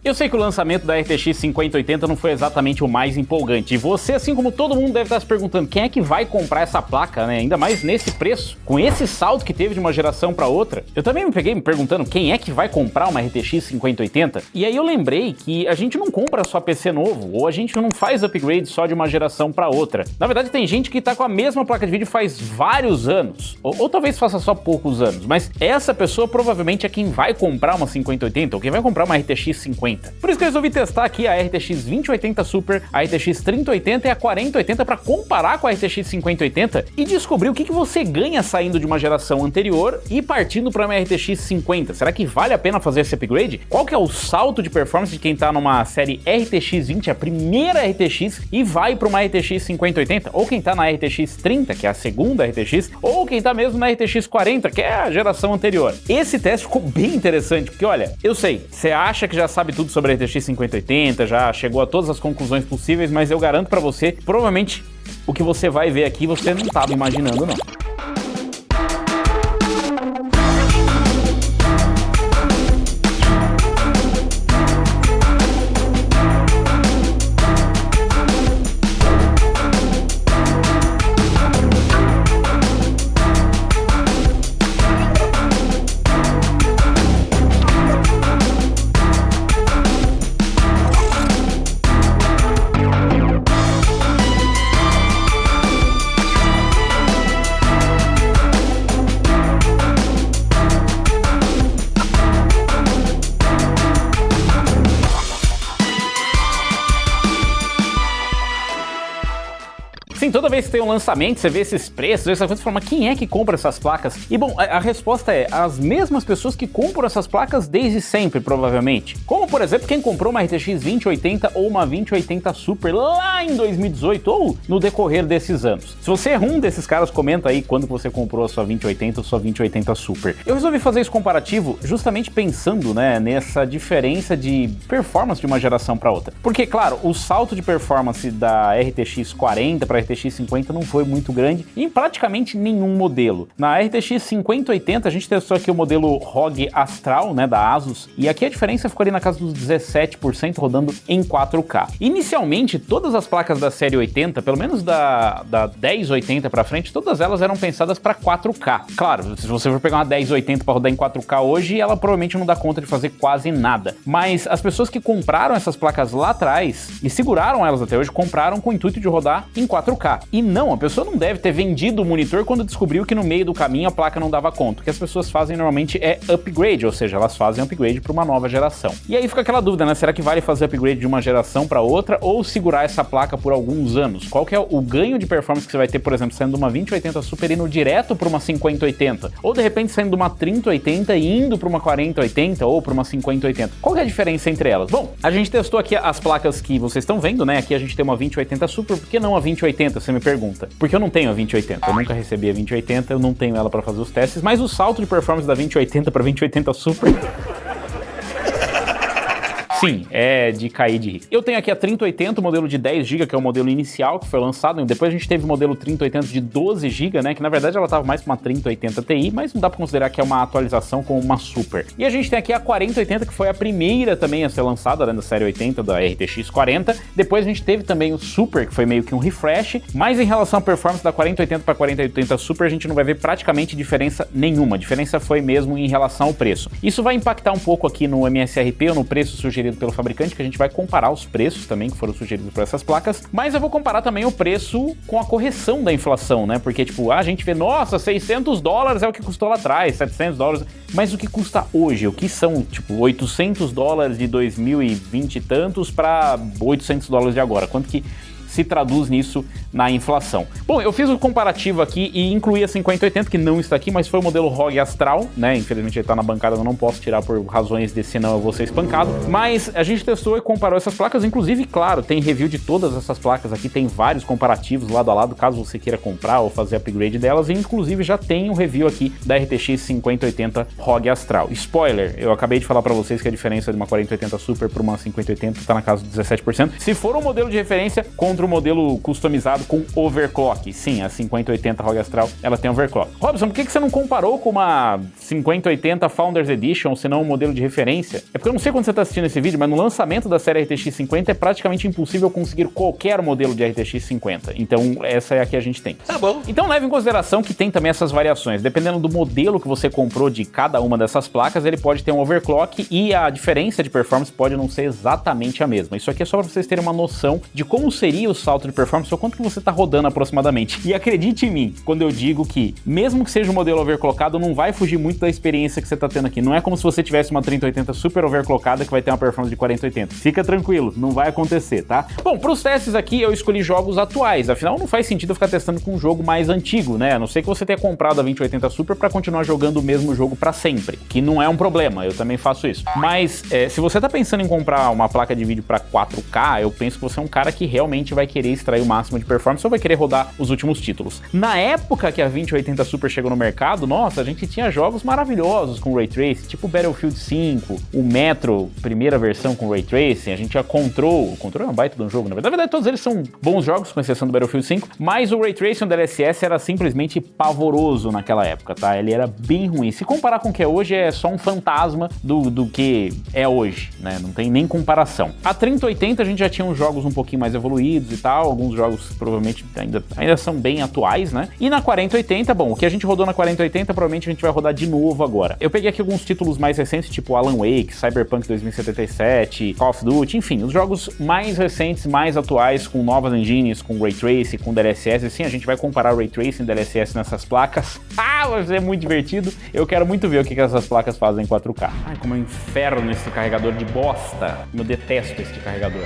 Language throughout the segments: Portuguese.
Eu sei que o lançamento da RTX 5080 não foi exatamente o mais empolgante, e você, assim como todo mundo, deve estar se perguntando quem é que vai comprar essa placa, né? Ainda mais nesse preço, com esse salto que teve de uma geração para outra. Eu também me peguei me perguntando quem é que vai comprar uma RTX 5080, e aí eu lembrei que a gente não compra só PC novo, ou a gente não faz upgrade só de uma geração para outra. Na verdade, tem gente que tá com a mesma placa de vídeo faz vários anos, ou talvez faça só poucos anos, mas essa pessoa provavelmente é quem vai comprar uma 5080, ou quem vai comprar uma RTX 50. Por isso que eu resolvi testar aqui a RTX 2080 Super, a RTX 3080 e a 4080 para comparar com a RTX 5080 e descobrir o que você ganha saindo de uma geração anterior e partindo para uma RTX 50. Será que vale a pena fazer esse upgrade? Qual que é o salto de performance de quem está numa série RTX 20, a primeira RTX, e vai para uma RTX 5080? Ou quem está na RTX 30, que é a segunda RTX, ou quem está mesmo na RTX 40, que é a geração anterior. Esse teste ficou bem interessante, porque olha, eu sei, você acha que já sabe tudo sobre a RTX 5080, já chegou a todas as conclusões possíveis, mas eu garanto pra você, provavelmente o que você vai ver aqui você não estava imaginando não. Sim, toda vez que tem um lançamento, você vê esses preços, essa coisa, você fala, mas quem é que compra essas placas? E bom, a resposta é as mesmas pessoas que compram essas placas desde sempre, provavelmente. Como, por exemplo, quem comprou uma RTX 2080 ou uma 2080 Super lá em 2018 ou no decorrer desses anos. Se você é um desses caras, comenta aí quando você comprou a sua 2080 ou sua 2080 Super. Eu resolvi fazer esse comparativo justamente pensando, né, nessa diferença de performance de uma geração para outra. Porque, claro, o salto de performance da RTX 40 para RTX 50 não foi muito grande em praticamente nenhum modelo. Na RTX 5080 a gente testou aqui o modelo ROG Astral, né, da Asus, e aqui a diferença ficou ali na casa dos 17% rodando em 4K. Inicialmente, todas as placas da série 80, pelo menos da 1080 para frente, todas elas eram pensadas para 4K. Claro, se você for pegar uma 1080 para rodar em 4K hoje, ela provavelmente não dá conta de fazer quase nada. Mas as pessoas que compraram essas placas lá atrás e seguraram elas até hoje, compraram com o intuito de rodar em 4K. E não, a pessoa não deve ter vendido o monitor quando descobriu que no meio do caminho a placa não dava conta. O que as pessoas fazem normalmente é upgrade, ou seja, elas fazem upgrade para uma nova geração. E aí fica aquela dúvida, né? Será que vale fazer upgrade de uma geração para outra ou segurar essa placa por alguns anos? Qual que é o ganho de performance que você vai ter, por exemplo, saindo de uma 2080 Super indo direto para uma 5080? Ou de repente saindo de uma 3080 e indo para uma 4080 ou para uma 5080? Qual que é a diferença entre elas? Bom, a gente testou aqui as placas que vocês estão vendo, né? Aqui a gente tem uma 2080 Super, por que não a 2080? Você me pergunta. Porque eu não tenho a 2080, eu nunca recebi a 2080, eu não tenho ela para fazer os testes, mas o salto de performance da 2080 para 2080 Super... Sim, é de cair de rir. Eu tenho aqui a 3080, o modelo de 10GB, que é o modelo inicial que foi lançado. Depois a gente teve o modelo 3080 de 12GB, né? Que na verdade ela tava mais pra uma 3080 Ti, mas não dá pra considerar que é uma atualização como uma Super. E a gente tem aqui a 4080, que foi a primeira também a ser lançada, né, da série 80, da RTX 40. Depois a gente teve também o Super, que foi meio que um refresh. Mas em relação à performance da 4080 para 4080 Super, a gente não vai ver praticamente diferença nenhuma. A diferença foi mesmo em relação ao preço. Isso vai impactar um pouco aqui no MSRP ou no preço sugerido pelo fabricante, que a gente vai comparar os preços também que foram sugeridos por essas placas, mas eu vou comparar também o preço com a correção da inflação, né? Porque, tipo, a gente vê, nossa, $600 é o que custou lá atrás, $700, mas o que custa hoje? O que são, tipo, $800 de 2020 e tantos para $800 de agora? Quanto que se traduz nisso na inflação? Bom, eu fiz o comparativo aqui e incluí a 5080, que não está aqui, mas foi o modelo ROG Astral, né? Infelizmente ele tá na bancada, eu não posso tirar por razões de senão eu vou ser espancado. Mas a gente testou e comparou essas placas, inclusive, claro, tem review de todas essas placas aqui, tem vários comparativos lado a lado, caso você queira comprar ou fazer upgrade delas, e inclusive já tem um review aqui da RTX 5080 ROG Astral. Spoiler, eu acabei de falar pra vocês que a diferença de uma 4080 Super para uma 5080 tá na casa de 17%. Se for um modelo de referência contra outro modelo customizado com overclock. Sim, a 5080 ROG Astral, ela tem overclock. Robson, por que você não comparou com uma 5080 Founders Edition, se não um modelo de referência? É porque eu não sei quando você está assistindo esse vídeo, mas no lançamento da série RTX 50 é praticamente impossível conseguir qualquer modelo de RTX 50. Então, essa é a que a gente tem. Tá bom. Então, leve em consideração que tem também essas variações. Dependendo do modelo que você comprou de cada uma dessas placas, ele pode ter um overclock e a diferença de performance pode não ser exatamente a mesma. Isso aqui é só para vocês terem uma noção de como seria o salto de performance ou quanto que você está rodando aproximadamente. E acredite em mim, quando eu digo que, mesmo que seja um modelo overclockado, não vai fugir muito da experiência que você está tendo aqui. Não é como se você tivesse uma 3080 super overclockada que vai ter uma performance de 4080. Fica tranquilo, não vai acontecer, tá? Bom, para os testes aqui eu escolhi jogos atuais, afinal não faz sentido eu ficar testando com um jogo mais antigo, né? A não ser que você tenha comprado a 2080 Super para continuar jogando o mesmo jogo para sempre, que não é um problema, eu também faço isso. Mas se você tá pensando em comprar uma placa de vídeo para 4K, eu penso que você é um cara que realmente vai querer extrair o máximo de performance ou vai querer rodar os últimos títulos. Na época que a 2080 Super chegou no mercado, nossa, a gente tinha jogos maravilhosos com Ray Tracing, tipo Battlefield 5, o Metro, primeira versão com Ray Tracing, a gente tinha Control. O Control é uma baita de um jogo, na verdade todos eles são bons jogos, com exceção do Battlefield 5, mas o Ray Tracing da DLSS era simplesmente pavoroso naquela época, tá? Ele era bem ruim. Se comparar com o que é hoje, é só um fantasma do que é hoje, né? Não tem nem comparação. A 3080 a gente já tinha uns jogos um pouquinho mais evoluídos e tal, alguns jogos provavelmente ainda são bem atuais, né? E na 4080, bom, o que a gente rodou na 4080 provavelmente a gente vai rodar de novo agora. Eu peguei aqui alguns títulos mais recentes, tipo Alan Wake, Cyberpunk 2077, Call of Duty, enfim, os jogos mais recentes, mais atuais, com novas engines, com Ray Tracing, com DLSS. Sim, a gente vai comparar Ray Tracing e DLSS nessas placas. Vai ser muito divertido. Eu quero muito ver o que essas placas fazem em 4K. Ai, como é um inferno nesse carregador de bosta. Eu detesto este carregador.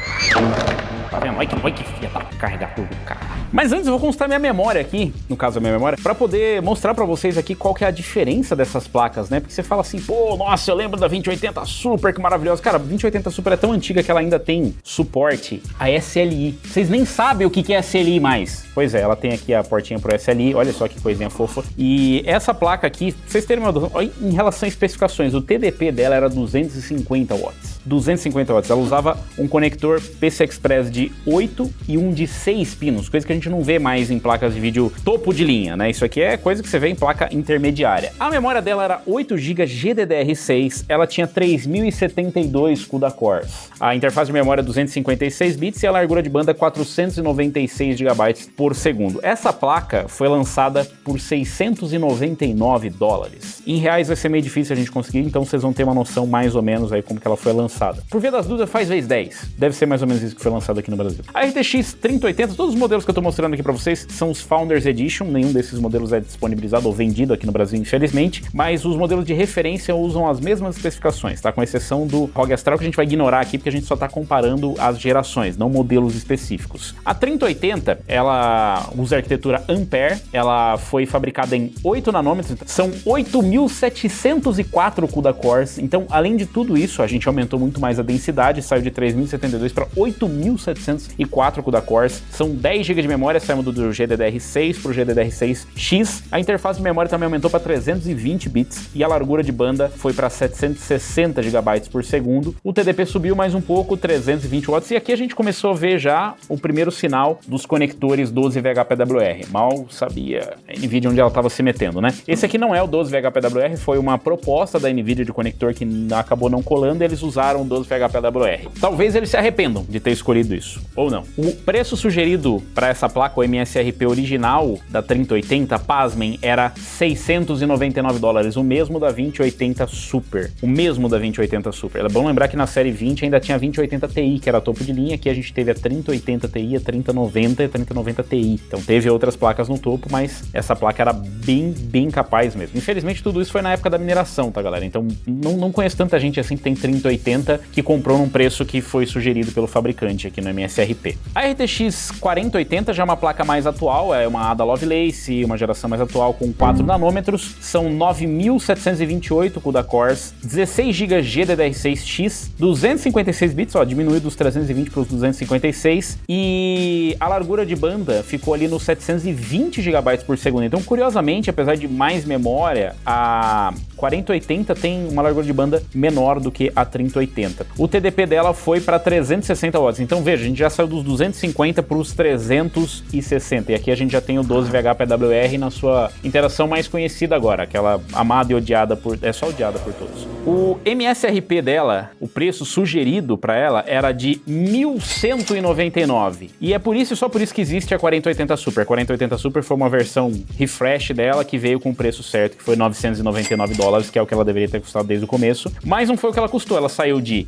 Tá vendo? Olha que filha da carregador do cara. Mas antes eu vou consultar minha memória aqui, no caso a minha memória, pra poder mostrar pra vocês aqui qual que é a diferença dessas placas, né? Porque você fala assim, pô, nossa, eu lembro da 2080 Super, que maravilhosa. Cara, a 2080 Super é tão antiga que ela ainda tem suporte a SLI. Vocês nem sabem o que é SLI mais. Pois é, ela tem aqui a portinha pro SLI, olha só que coisinha fofa. E essa placa aqui, pra vocês terem uma noção, em relação a especificações, o TDP dela era 250 watts. 250 watts. Ela usava um conector PCI Express de 8 e um de 6 pinos, coisa que a gente não vê mais em placas de vídeo topo de linha, né? Isso aqui é coisa que você vê em placa intermediária. A memória dela era 8 GB GDDR6, ela tinha 3072 CUDA cores. A interface de memória 256 bits e a largura de banda 496 GB por segundo. Essa placa foi lançada por $699. Em reais vai ser meio difícil a gente conseguir, então vocês vão ter uma noção mais ou menos aí como que ela foi lançada. Por via das dúvidas, faz vezes 10. Deve ser mais ou menos isso que foi lançado aqui no Brasil. A RTX 3080, todos os modelos que eu tô mostrando aqui pra vocês são os Founders Edition, nenhum desses modelos é disponibilizado ou vendido aqui no Brasil, infelizmente, mas os modelos de referência usam as mesmas especificações, tá? Com exceção do ROG Astral, que a gente vai ignorar aqui, porque a gente só tá comparando as gerações, não modelos específicos. A 3080, ela usa a arquitetura Ampere, ela foi fabricada em 8 nanômetros, são 8.704 CUDA cores, então, além de tudo isso, a gente aumentou muito mais a densidade, saiu de 3.072 para 8.704 CUDA cores, são 10 GB de memória, saímos do GDDR6 para o GDDR6X, a interface de memória também aumentou para 320 bits e a largura de banda foi para 760 GB por segundo, o TDP subiu mais um pouco, 320 watts, e aqui a gente começou a ver já o primeiro sinal dos conectores 12VHPWR, mal sabia a NVIDIA onde ela estava se metendo, né? Esse aqui não é o 12VHPWR, foi uma proposta da NVIDIA de conector que acabou não colando e eles usaram o 12VHPWR. Talvez eles se arrependam de ter escolhido isso, ou não. O preço sugerido para essa placa, o MSRP original da 3080, pasmem, era $699, o mesmo da 2080 Super. O mesmo da 2080 Super. É bom lembrar que na série 20 ainda tinha a 2080 Ti, que era topo de linha, aqui a gente teve a 3080 Ti, a 3090 e a 3090 Ti. Então teve outras placas no topo, mas essa placa era bem capaz mesmo. Infelizmente tudo isso foi na época da mineração, tá galera? Então não conheço tanta gente assim que tem 3080 que comprou num preço que foi sugerido pelo fabricante aqui no MSRP. A RTX 4080 já é uma placa mais atual, é uma Ada Lovelace, uma geração mais atual com 4 nanômetros, são 9.728 CUDA cores, 16 GB GDDR6X, 256 bits, ó, diminuiu dos 320 para os 256, e a largura de banda banda ficou ali nos 720 GB por segundo. Então, curiosamente, apesar de mais memória, a 4080 tem uma largura de banda menor do que a 3080. O TDP dela foi para 360 watts. Então, veja, a gente já saiu dos 250 para os 360. E aqui a gente já tem o 12VH-PWR na sua interação mais conhecida agora, aquela amada e odiada só odiada por todos. O MSRP dela, o preço sugerido para ela era de 1.199. E é por isso, só por isso que existe a 4080 Super. A 4080 Super foi uma versão refresh dela que veio com o preço certo, que foi $999, que é o que ela deveria ter custado desde o começo. Mas não foi o que ela custou, ela saiu de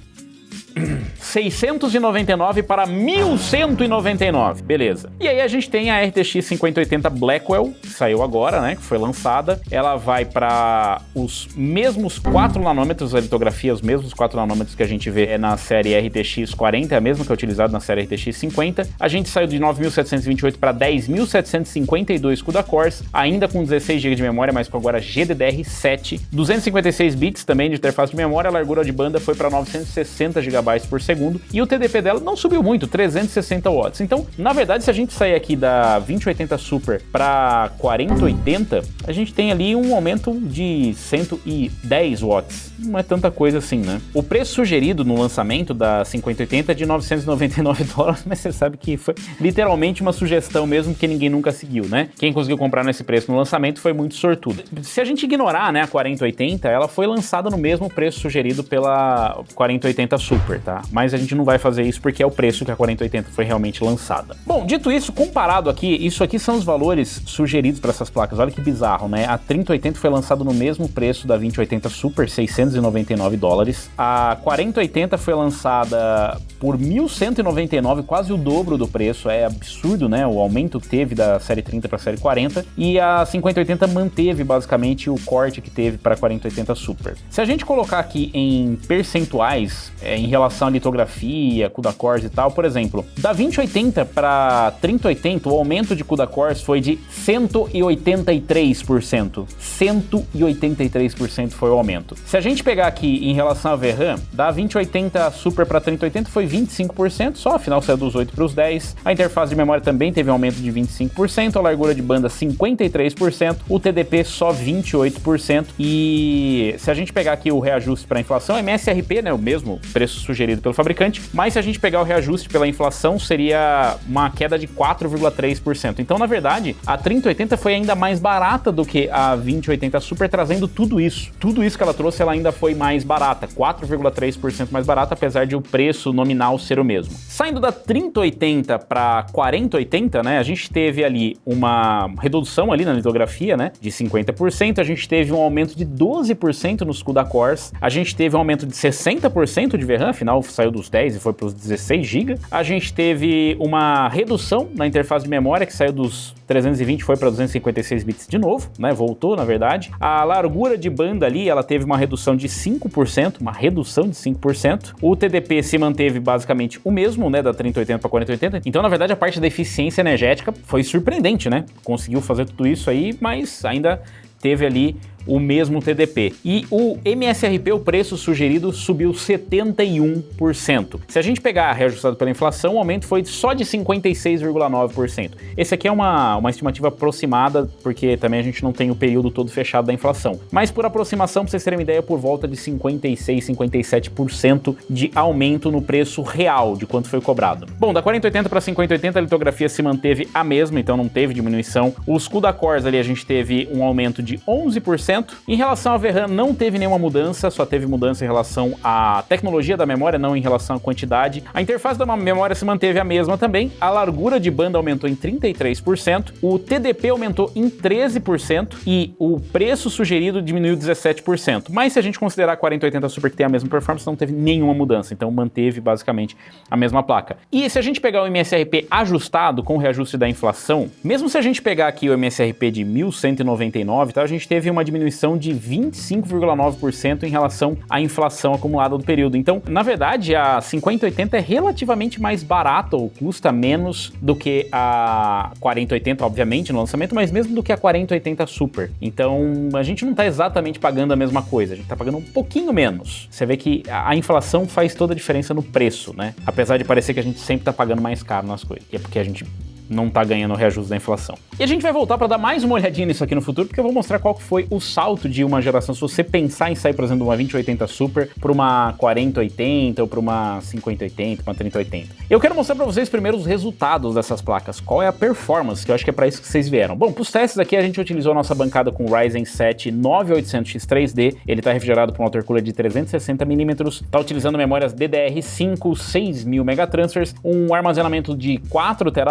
699 para 1.199, beleza. E aí a gente tem a RTX 5080 Blackwell, que saiu agora, né, que foi lançada. Ela vai para os mesmos 4 nanômetros, a litografia, os mesmos 4 nanômetros que a gente vê na série RTX 40, é a mesma que é utilizada na série RTX 50. A gente saiu de 9.728 para 10.752 CUDA cores, ainda com 16 GB de memória, mas com agora GDDR7, 256 bits também de interface de memória. A largura de banda foi para 960 GB por segundo, e o TDP dela não subiu muito, 360 watts. Então, na verdade, se a gente sair aqui da 2080 Super para 4080, a gente tem ali um aumento de 110 watts. Não é tanta coisa assim, né? O preço sugerido no lançamento da 5080 é de $999, mas você sabe que foi literalmente uma sugestão mesmo, que ninguém nunca seguiu, né? Quem conseguiu comprar nesse preço no lançamento foi muito sortudo. Se a gente ignorar, né, a 4080, ela foi lançada no mesmo preço sugerido pela 4080 Super, tá? Mas a gente não vai fazer isso porque é o preço que a 4080 foi realmente lançada. Bom, dito isso, comparado aqui, isso aqui são os valores sugeridos para essas placas. Olha que bizarro, né? A 3080 foi lançada no mesmo preço da 2080 Super, $699. A 4080 foi lançada por $1.199, quase o dobro do preço. É absurdo, né? O aumento que teve da série 30 para a série 40. E a 5080 manteve basicamente o corte que teve para a 4080 Super. Se a gente colocar aqui em percentuais, em relação à litografia, CUDA cores e tal, por exemplo, da 2080 para 3080, o aumento de CUDA cores foi de 183%. 183% foi o aumento. Se a gente pegar aqui em relação à VRAM, da 2080 Super para 3080 foi 25%, só, afinal saiu dos 8 para os 10. A interface de memória também teve um aumento de 25%, a largura de banda 53%, o TDP só 28%. E se a gente pegar aqui o reajuste para inflação, MSRP, né, o mesmo preço sugerido pelo fabricante, mas se a gente pegar o reajuste pela inflação, seria uma queda de 4,3%. Então, na verdade, a 3080 foi ainda mais barata do que a 2080 Super, trazendo tudo isso. Tudo isso que ela trouxe, ela ainda foi mais barata, 4,3% mais barata, apesar de o preço nominal ser o mesmo. Saindo da 3080 para 4080, né, a gente teve ali uma redução ali na litografia, né, de 50%, a gente teve um aumento de 12% nos CUDA cores, a gente teve um aumento de 60% de VRAM, afinal saiu dos 10 e foi para os 16 GB. A gente teve uma redução na interface de memória, que saiu dos 320 e foi para 256 bits de novo, né? Voltou, na verdade. A largura de banda ali, ela teve uma redução de 5%, uma redução de 5%. O TDP se manteve basicamente o mesmo, né, da 3080 para 4080. Então, na verdade, a parte da eficiência energética foi surpreendente, né? Conseguiu fazer tudo isso aí, mas ainda teve ali o mesmo TDP. E o MSRP, o preço sugerido, subiu 71%. Se a gente pegar reajustado pela inflação, o aumento foi só de 56,9%. Esse aqui é uma estimativa aproximada, porque também a gente não tem o período todo fechado da inflação. Mas por aproximação, para vocês terem uma ideia, por volta de 56, 57% de aumento no preço real de quanto foi cobrado. Bom, da 4080 para 5080, a litografia se manteve a mesma, então não teve diminuição. Os CUDA cores ali, a gente teve um aumento de 11%. Em relação à VRAM, não teve nenhuma mudança, só teve mudança em relação à tecnologia da memória, não em relação à quantidade. A interface da memória se manteve a mesma também, a largura de banda aumentou em 33%, o TDP aumentou em 13% e o preço sugerido diminuiu 17%. Mas se a gente considerar a 4080 Super, que tem a mesma performance, não teve nenhuma mudança, então manteve basicamente a mesma placa. E se a gente pegar o MSRP ajustado com o reajuste da inflação, mesmo se a gente pegar aqui o MSRP de 1.199, tá, a gente teve uma diminuição de 25,9% em relação à inflação acumulada do período. Então, na verdade, a 5080 é relativamente mais barata, ou custa menos do que a 4080, obviamente, no lançamento, mas mesmo do que a 4080 Super. Então, a gente não está exatamente pagando a mesma coisa, a gente está pagando um pouquinho menos. Você vê que a inflação faz toda a diferença no preço, né? Apesar de parecer que a gente sempre está pagando mais caro nas coisas, e é porque a gente não tá ganhando o reajuste da inflação. E a gente vai voltar para dar mais uma olhadinha nisso aqui no futuro, porque eu vou mostrar qual que foi o salto de uma geração. Se você pensar em sair, por exemplo, de uma 2080 Super para uma 4080 ou para uma 5080, uma 3080. Eu quero mostrar para vocês primeiro os resultados dessas placas, qual é a performance, que eu acho que é para isso que vocês vieram. Bom, para os testes aqui a gente utilizou a nossa bancada com o Ryzen 7 9800X 3D, ele está refrigerado por um water cooler de 360mm, está utilizando memórias DDR5 6000 megatransfers, um armazenamento de 4 TB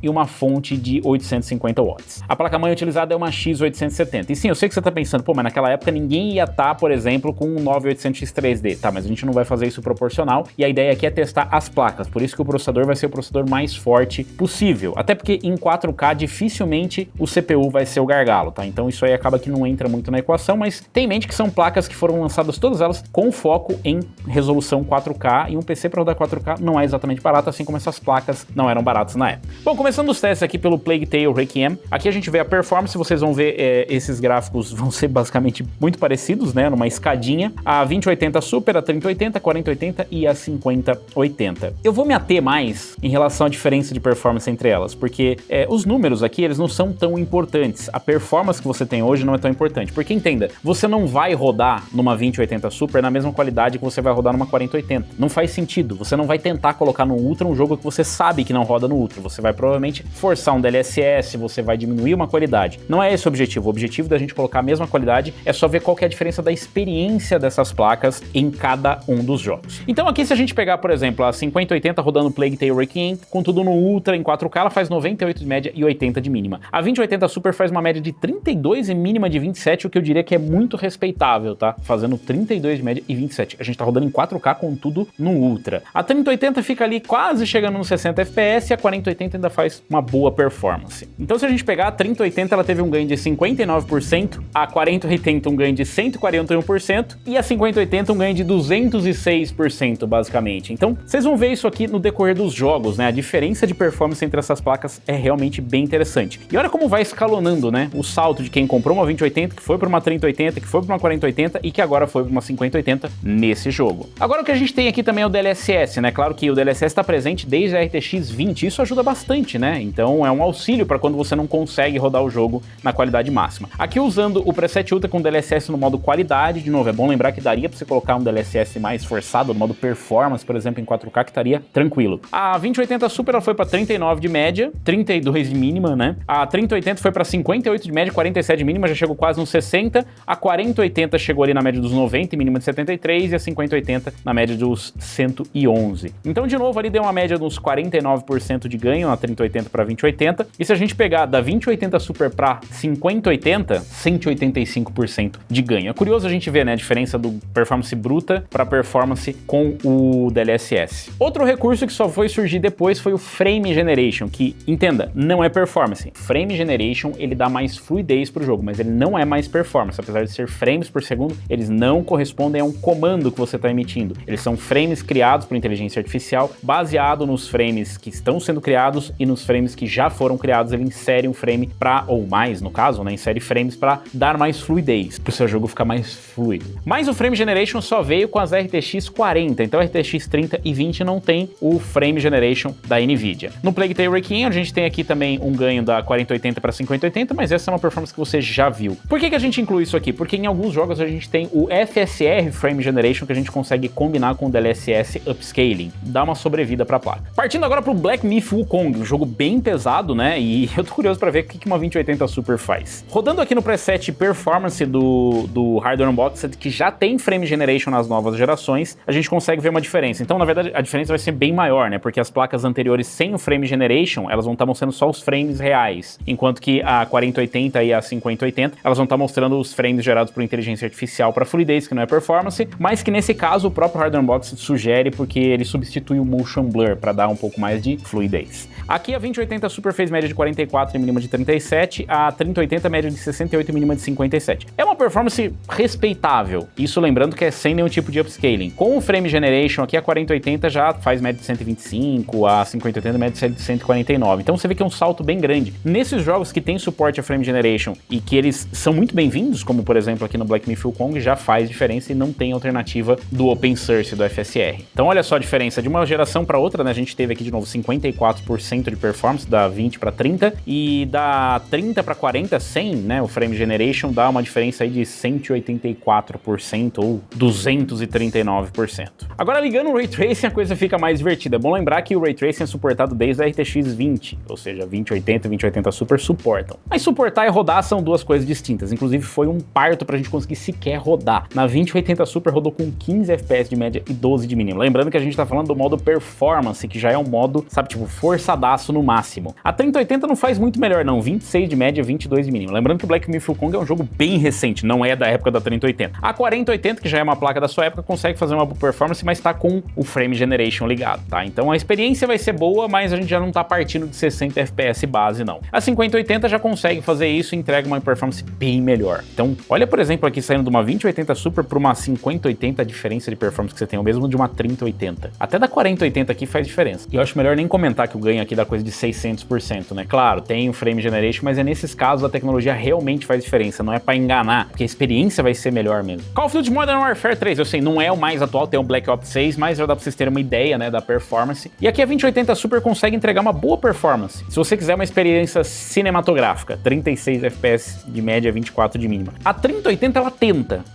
e uma fonte de 850 watts. A placa-mãe utilizada é uma X870. E sim, eu sei que você está pensando, pô, mas naquela época ninguém ia estar, por exemplo, com um 9800X 3D. Tá, mas a gente não vai fazer isso proporcional e a ideia aqui é testar as placas, por isso que o processador vai ser o processador mais forte possível. Até porque em 4K dificilmente o CPU vai ser o gargalo, tá? Então isso aí acaba que não entra muito na equação, mas tem em mente que são placas que foram lançadas todas elas com foco em resolução 4K e um PC para rodar 4K não é exatamente barato, assim como essas placas não eram baratas na época. Bom, começando os testes aqui pelo Plague Tale Requiem, aqui a gente vê a performance, vocês vão ver esses gráficos vão ser basicamente muito parecidos, né, numa escadinha, a 2080 Super, a 3080, a 4080 e a 5080. Eu vou me ater mais em relação à diferença de performance entre elas, porque os números aqui, eles não são tão importantes, a performance que você tem hoje não é tão importante, porque entenda, você não vai rodar numa 2080 Super na mesma qualidade que você vai rodar numa 4080, não faz sentido, você não vai tentar colocar no Ultra um jogo que você sabe que não roda no Ultra, você vai provavelmente forçar um DLSS, você vai diminuir uma qualidade, não é esse o objetivo da gente colocar a mesma qualidade é só ver qual que é a diferença da experiência dessas placas em cada um dos jogos. Então aqui se a gente pegar, por exemplo, a 5080 rodando Plague Tale Requiem, com tudo no Ultra em 4K, ela faz 98 de média e 80 de mínima. A 2080 Super faz uma média de 32 e mínima de 27, o que eu diria que é muito respeitável, tá? Fazendo 32 de média e 27. A gente tá rodando em 4K com tudo no Ultra. A 3080 fica ali quase chegando nos 60 FPS e a 4080 ainda faz uma boa performance. Então se a gente pegar a 3080, ela teve um ganho de 59%, a 4080 um ganho de 141% e a 5080 um ganho de 206%, basicamente. Então, vocês vão ver isso aqui no decorrer dos jogos, né? A diferença de performance entre essas placas é realmente bem interessante. E olha como vai escalonando, né? O salto de quem comprou uma 2080, que foi para uma 3080, que foi para uma 4080 e que agora foi para uma 5080 nesse jogo. Agora o que a gente tem aqui também é o DLSS, né? Claro que o DLSS está presente desde a RTX 20, isso ajuda bastante, né? Então é um auxílio para quando você não consegue rodar o jogo na qualidade máxima. Aqui usando o preset Ultra com DLSS no modo qualidade, de novo, é bom lembrar que daria para você colocar um DLSS mais forçado, no modo performance, por exemplo, em 4K, que estaria tranquilo. A 2080 Super ela foi para 39 de média, 32 de mínima, né? A 3080 foi para 58 de média, 47 de mínima, já chegou quase nos 60. A 4080 chegou ali na média dos 90, mínima de 73, e a 5080 na média dos 111. Então, de novo, ali deu uma média dos 49% de ganho, a 3080 para 2080. E se a gente pegar da 2080 Super para 5080, 185% de ganho. É curioso a gente ver, né, a diferença do performance bruta para performance com o DLSS. Outro recurso que só foi surgir depois foi o Frame Generation, que, entenda, não é performance. Frame Generation, ele dá mais fluidez pro jogo, mas ele não é mais performance. Apesar de ser frames por segundo, eles não correspondem a um comando que você está emitindo. Eles são frames criados por inteligência artificial, baseado nos frames que estão sendo criados e nos frames que já foram criados. Ele insere um frame para, ou mais no caso, né, insere frames para dar mais fluidez, para o seu jogo ficar mais fluido. Mas o Frame Generation só veio com as RTX 40, então a RTX 30 e 20 não tem o Frame Generation da NVIDIA. No Plague Tale Requiem a gente tem aqui também um ganho da 4080 para 5080, mas essa é uma performance que você já viu. Por que a gente inclui isso aqui? Porque em alguns jogos a gente tem o FSR Frame Generation, que a gente consegue combinar com o DLSS Upscaling, dá uma sobrevida para a placa. Partindo agora para o Black Myth Wukong, um jogo bem pesado, né? E eu tô curioso para ver o que uma 2080 Super faz. Rodando aqui no preset Performance do Hardware Unboxed, que já tem Frame Generation nas novas gerações, a gente consegue ver uma diferença. Então, na verdade, a diferença vai ser bem maior, né? Porque as placas anteriores sem o Frame Generation, elas vão estar mostrando só os frames reais, enquanto que a 4080 e a 5080, elas vão estar mostrando os frames gerados por inteligência artificial para fluidez, que não é performance, mas que nesse caso o próprio Hardware Unboxed sugere porque ele substitui o Motion Blur para dar um pouco mais de fluidez. Aqui a 2080 Super fez média de 44 e mínima de 37, a 3080 média de 68 e mínima de 57. É uma performance respeitável, isso lembrando que é sem nenhum tipo de upscaling. Com o Frame Generation aqui a 4080 já faz média de 125, a 5080 média de 149, então você vê que é um salto bem grande. Nesses jogos que tem suporte a Frame Generation e que eles são muito bem-vindos, como por exemplo aqui no Black Myth Wukong, já faz diferença e não tem alternativa do Open Source, do FSR. Então olha só a diferença de uma geração para outra, né? A gente teve aqui de novo 54% de de performance, da 20 para 30, e da 30 para 40, sem, né, o Frame Generation, dá uma diferença aí de 184% ou 239%. Agora, ligando o Ray Tracing, a coisa fica mais divertida. É bom lembrar que o Ray Tracing é suportado desde a RTX 20, ou seja, 2080 e 2080 Super suportam. Mas suportar e rodar são duas coisas distintas, inclusive foi um parto pra gente conseguir sequer rodar. Na 2080 Super rodou com 15 FPS de média e 12 de mínimo. Lembrando que a gente tá falando do modo Performance, que já é um modo, sabe, tipo, forçadaço no máximo. A 3080 não faz muito melhor não, 26 de média, 22 de mínimo. Lembrando que o Black Myth Wukong é um jogo bem recente, não é da época da 3080. A 4080, que já é uma placa da sua época, consegue fazer uma boa performance, mas tá com o Frame Generation ligado, tá? Então a experiência vai ser boa, mas a gente já não tá partindo de 60 FPS base, não. A 5080 já consegue fazer isso e entrega uma performance bem melhor. Então, olha, por exemplo, aqui saindo de uma 2080 Super para uma 5080, a diferença de performance que você tem é o mesmo de uma 3080. Até da 4080 aqui faz diferença. E eu acho melhor nem comentar que o ganho aqui dá coisa de 600%, né? Claro, tem o Frame Generation, mas é nesses casos a tecnologia realmente faz diferença, não é pra enganar, porque a experiência vai ser melhor mesmo. Call of Duty Modern Warfare 3, eu sei, não é o mais atual, tem o Black Ops 6, mas já dá pra vocês terem uma ideia, né, da performance. E aqui a 2080 Super consegue entregar uma boa performance. Se você quiser uma experiência cinematográfica, 36 FPS de média, 24 de mínima. A 3080